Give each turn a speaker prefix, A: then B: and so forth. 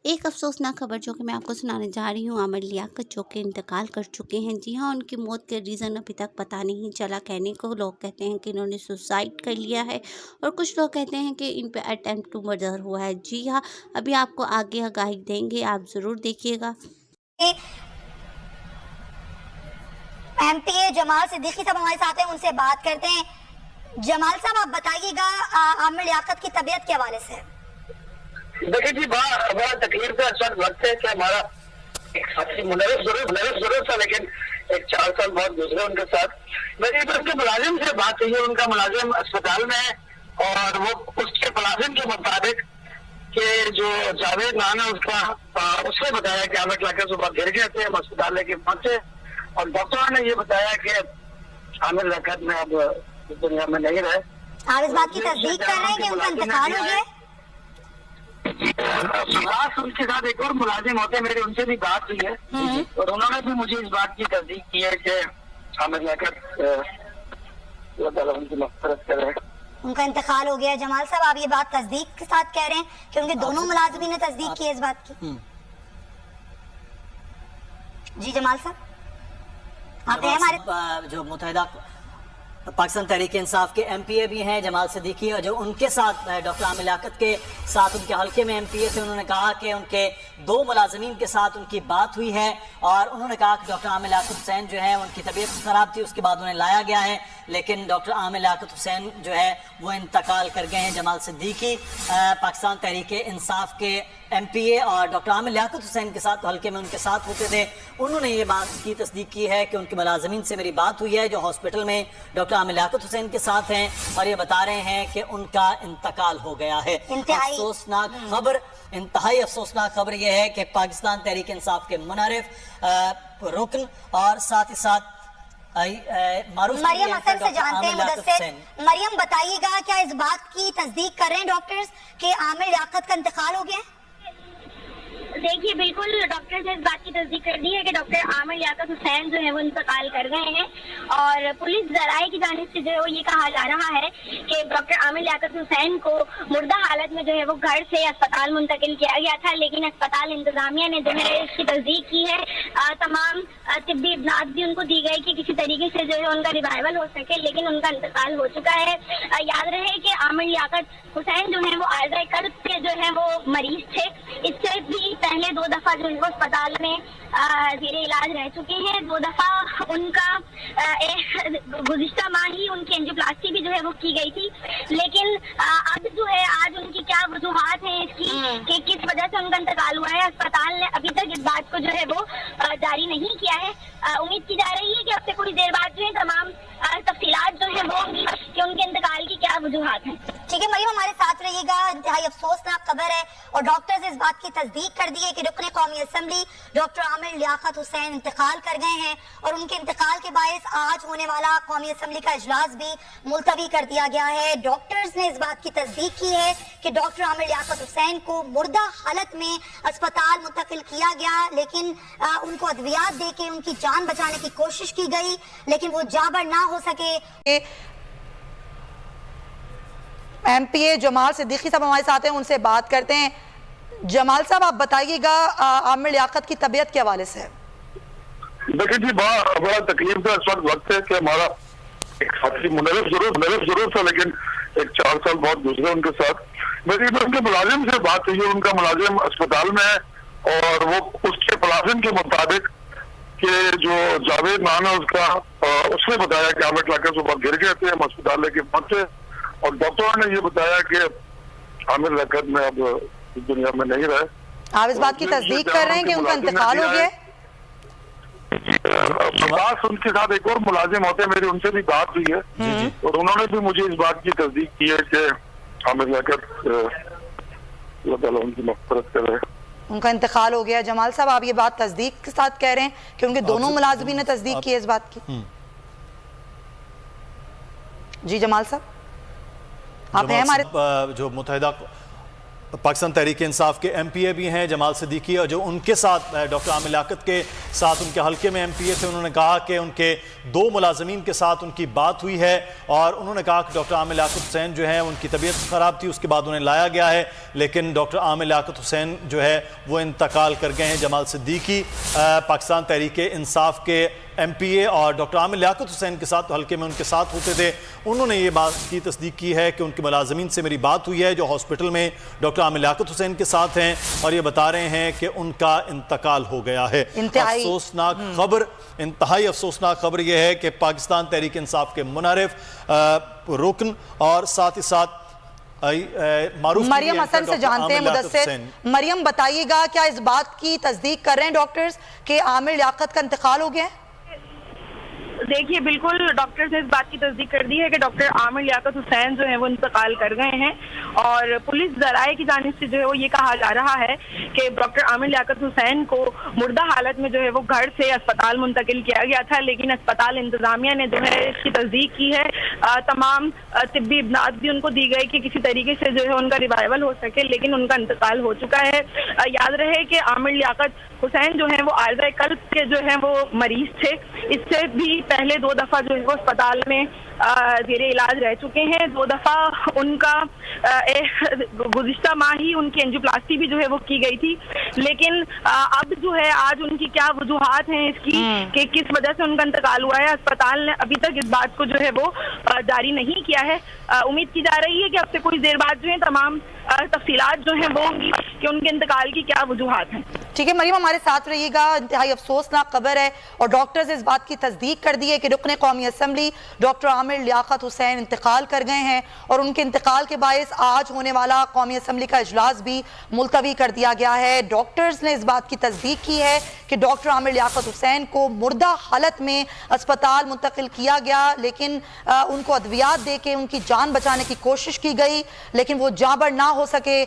A: एक अफ़सोसनाक खबर जो कि मैं आपको सुनाने जा रही हूँ, आमिर लियाकत जो कि इंतकाल कर चुके हैं। जी हाँ, उनकी मौत के रीज़न अभी तक पता नहीं चला। कहने को लोग कहते हैं कि इन्होंने सुसाइड कर लिया है और कुछ लोग कहते हैं कि इन पे अटेम्प्ट टू मर्डर हुआ है। जी हाँ, अभी आपको आगे आगाही देंगे, आप ज़रूर देखिएगा।
B: एमपीए जमाल सिद्दीकी साहब हमारे साथ हैं, उनसे बात करते हैं। जमाल साहब, आप बताइएगा आमिर लियाकत की तबीयत के हवाले से।
C: देखिए जी, बड़ा तकलीफ का इस वक्त है कि हमारा एक साथी मुनर्रिफ जरूर था, लेकिन एक 4 साल बहुत गुजरे उनके साथ। मेरी तो उनके मुलाजिम से बात हुई है, उनका मुलाजिम अस्पताल में है और वो उसके मुलाजिम के मुताबिक कि जो जावेद नाम है उसने बताया कि आमिर लियाकत सुबह गिर गए थे, हम अस्पताल लेके पहुंचे और डॉक्टरों ने ये बताया कि आमिर लियाकत में अब इस दुनिया में नहीं रहे।
B: आप इस बात की तस्दीक कर रहे हैं कि उनका इंतकाल हो गया?
C: खास उनके साथ एक और मुलाजिम होते, मेरी उनसे भी बात हुई है और उन्होंने भी मुझे इस बात की तस्दीक की है कि आमिर लियाकत अल्लाह ताला उनकी मग़फ़िरत करे,
B: उनका इंतकाल हो गया। जमाल साहब, आप ये बात तस्दीक के साथ कह रहे हैं कि उनके दोनों मुलाजिमीन ने तस्दीक की है इस बात की? जी जमाल साहब, आप हैं हमारे
D: जो मुत्तहिदा पाकिस्तान तहरीक इंसाफ के एमपीए भी हैं जमाल सिद्दीकी, और जो उनके साथ डॉक्टर आमिर लियाकत के साथ उनके हल्के में एमपीए थे, उन्होंने कहा कि उनके 2 मुलाजमीन के साथ उनकी बात हुई है और उन्होंने कहा कि डॉक्टर आमिर लियाकत हुसैन जो है उनकी तबीयत ख़राब थी, उसके बाद उन्हें लाया गया है, लेकिन डॉक्टर आमिर लियाकत हुसैन जो है वो इंतकाल कर गए हैं। जमाल सिद्दीकी पाकिस्तान तहरीक इंसाफ के एमपीए और डॉक्टर आमिर लियाकत हुसैन के साथ हल्के में उनके साथ होते थे। उन्होंने ये बात की तस्दीक की है कि उनके मुलाजमीन से मेरी बात हुई है जो हॉस्पिटल में डॉक्टर आमिर लियाकत हुसैन के साथ हैं और ये बता रहे हैं कि उनका इंतकाल हो गया है। अफसोसनाक खबर, इंतहाई अफसोसनाक खबर यह है कि पाकिस्तान तहरीक इंसाफ के मुनर्रिफ रुकन और साथ ही साथ
B: मरियम असल से जानते हैं मुदस्सिर। मरियम, बताइएगा क्या इस बात की तस्दीक कर रहे हैं डॉक्टर्स कि आमिर लियाकत का इंतकाल हो गया?
E: देखिए, बिल्कुल डॉक्टर ने इस बात की तस्दीक कर दी है कि डॉक्टर आमिर लियाकत हुसैन जो है वो इंतकाल कर गए हैं और पुलिस ज़राए की जानिब से जो है वो ये कहा जा रहा है कि डॉक्टर आमिर लियाकत हुसैन को मुर्दा हालत में जो है वो घर से अस्पताल मुंतकिल किया गया था, लेकिन अस्पताल इंतजामिया ने जो है इसकी तस्दीक की है। तमाम तिब्बी इमदाद भी उनको दी गई कि किसी तरीके से जो है उनका रिवाइवल हो सके, लेकिन उनका इंतकाल हो चुका है। याद रहे कि आमिर लियाकत हुसैन जो है वो आर्ज़ाए कर्ब के जो है वो मरीज थे। इससे भी पहले 2 दफा जो है वो अस्पताल में ज़ेरे इलाज रह चुके हैं। 2 दफा उनका गुज़िश्ता माह ही उनकी एंजियोप्लास्टी भी जो है वो की गई थी, लेकिन अब जो है आज उनकी क्या वजूहात है इसकी कि किस वजह से उनका इंतकाल हुआ है, अस्पताल ने अभी तक इस बात को जो है वो जारी नहीं किया है। उम्मीद की जा रही है कि अब से कुछ देर बाद जो है तमाम तफसीलात जो है वो होंगी कि उनके इंतकाल की क्या वजूहात हैं।
B: ठीक है मरियम, हमारे साथ रहिएगा। इंतहाई अफसोसनाक खबर है और डॉक्टर्स इस बात की तस्दीक कर दी है कि रुकने कौमी असम्बली डॉक्टर आमिर लियाकत हुसैन इंतकाल कर गए हैं और उनके इंतकाल के बायस आज होने वाला कौमी असम्बली का इजलास भी मुलतवी कर दिया गया है। डॉक्टर्स ने इस बात की तस्दीक की है कि डॉक्टर आमिर लियाकत हुसैन को मुर्दा हालत में अस्पताल मुंतकिल किया गया, लेकिन उनको अद्वियात दे के उनकी जान बचाने की कोशिश की गई, लेकिन वो जाबर ना हो सके।
F: एमपीए जमाल सिद्दीकी साहब हमारे साथ हैं, उनसे बात करते हैं। जमाल साहब, आप बताइएगा आमिर लियाकत की तबीयत के हवाले से।
C: देखिए जी, बड़ा तकलीफ का इस वक्त है कि हमारा एक साथी मुनर्रिफ जरूर था, लेकिन एक 4 साल बहुत गुजरे उनके साथ। मेरी तो उनके मुलाजिम से बात हुई है, उनका मुलाजिम अस्पताल में है और वो उसके मुलाजिम के मुताबिक कि जो जावेद नाम है उसने बताया कि आमिर लियाकत सुबह गिर गए थे, हम अस्पताल लेके पहुंचे और डॉक्टरों ने ये बताया कि आमिर लियाकत में अब इस दुनिया में नहीं रहे।
F: आप इस बात की तस्दीक कर रहे हैं कि उनका इंतकाल हो गया?
C: खास उनके साथ एक और मुलाजिम होते, मेरी उनसे भी बात हुई है और उन्होंने भी मुझे इस बात की तस्दीक की है कि आमिर लियाकत अल्लाह ताला उनकी मग़फ़िरत करे,
F: उनका इंतकाल हो गया। जमाल साहब, आप ये बात तस्दीक के साथ कह रहे हैं कि उनके दोनों मुलाजिमीन ने तस्दीक की है इस बात की? जी जमाल साहब, आप हैं हमारे
G: जो मुत्तहिदा पाकिस्तान तहरीक इंसाफ के MPA भी हैं जमाल सिद्दीकी, और जो उनके साथ डॉक्टर आमिर लियाकत के साथ उनके हल्के में MPA थे, उन्होंने कहा कि उनके 2 मुलाजमीन के साथ उनकी बात हुई है और उन्होंने कहा कि डॉक्टर आमिर लियाकत हुसैन जो है उनकी तबीयत ख़राब थी, उसके बाद उन्हें लाया गया है, लेकिन डॉक्टर आमिर लियाकत हुसैन जो है वो इंतकाल कर गए हैं। जमाल सिद्दीकी पाकिस्तान तहरीक इंसाफ के MPA और डॉक्टर आमिर लियाकत हुसैन के साथ हल्के में उनके साथ होते थे, उन्होंने ये बात की तस्दीक की है कि उनके मुलाजमीन से मेरी बात हुई है जो हॉस्पिटल में डॉक्टर आमिर लियाकत हुसैन के साथ हैं, और ये बता रहे हैं कि उनका इंतकाल हो गया है। अफसोसनाक खबर, इंतहाई अफसोसनाक खबर यह है कि पाकिस्तान तहरीक इंसाफ के मुनारिफ रुकन और साथ ही साथ
F: मरियम हसन से जानते हैं मुदस्सिर। मरियम, बताइएगा क्या इस बात की तस्दीक कर रहे हैं डॉक्टर्स कि आमिर लियाकत का इंतकाल हो गया है?
H: देखिए, बिल्कुल डॉक्टर्स ने इस बात की तस्दीक कर दी है कि डॉक्टर आमिर लियाकत हुसैन जो है वो इंतकाल कर गए हैं, और पुलिस ज़राए की जानिब से जो है वो ये कहा जा रहा है कि डॉक्टर आमिर लियाकत हुसैन को मुर्दा हालत में जो है वो घर से अस्पताल मुंतकिल किया गया था, लेकिन अस्पताल इंतजामिया ने जो है इसकी तस्दीक की है। तमाम तिब्बी इमदाद भी उनको दी गई कि किसी तरीके से जो है उनका रिवाइवल हो सके, लेकिन उनका इंतकाल हो चुका है। याद रहे कि आमिर लियाकत हुसैन जो है वो आर्ज़ाए कल्ब के जो है वो मरीज थे, इससे भी पहले 2 दफ़ा जो है वो अस्पताल में ज़ेरे इलाज रह चुके हैं। 2 दफ़ा उनका गुज़िश्ता माह ही उनकी एंजियोप्लास्टी भी जो है वो की गई थी, लेकिन अब जो है आज उनकी क्या वजूहात हैं इसकी कि किस वजह से उनका इंतकाल हुआ है, अस्पताल ने अभी तक इस बात को जो है वो जारी नहीं किया है। उम्मीद की जा रही है कि अब से कुछ देर बाद जो है तमाम तफसीलात जो हैं वो होंगी कि उनके इंतकाल की क्या वजूहात हैं।
F: ठीक है मरियम, हमारे साथ रहिएगा। इंतहाई अफसोसनाक खबर है और डॉक्टर्स इस बात की तस्दीक कर दी है कि रुकने कौमी असम्बली डॉक्टर आमिर लियाकत हुसैन इंतकाल कर गए हैं, और उनके इंतकाल के बायस आज होने वाला कौमी असम्बली का इजलास भी मुलतवी कर दिया गया है। डॉक्टर्स ने इस बात की तस्दीक की है कि डॉक्टर आमिर लियाकत हुसैन को मुर्दा हालत में अस्पताल मुंतकिल किया गया, लेकिन उनको अद्वियात दे के उनकी जान बचाने की कोशिश की गई, लेकिन वो जाबर ना हो सके।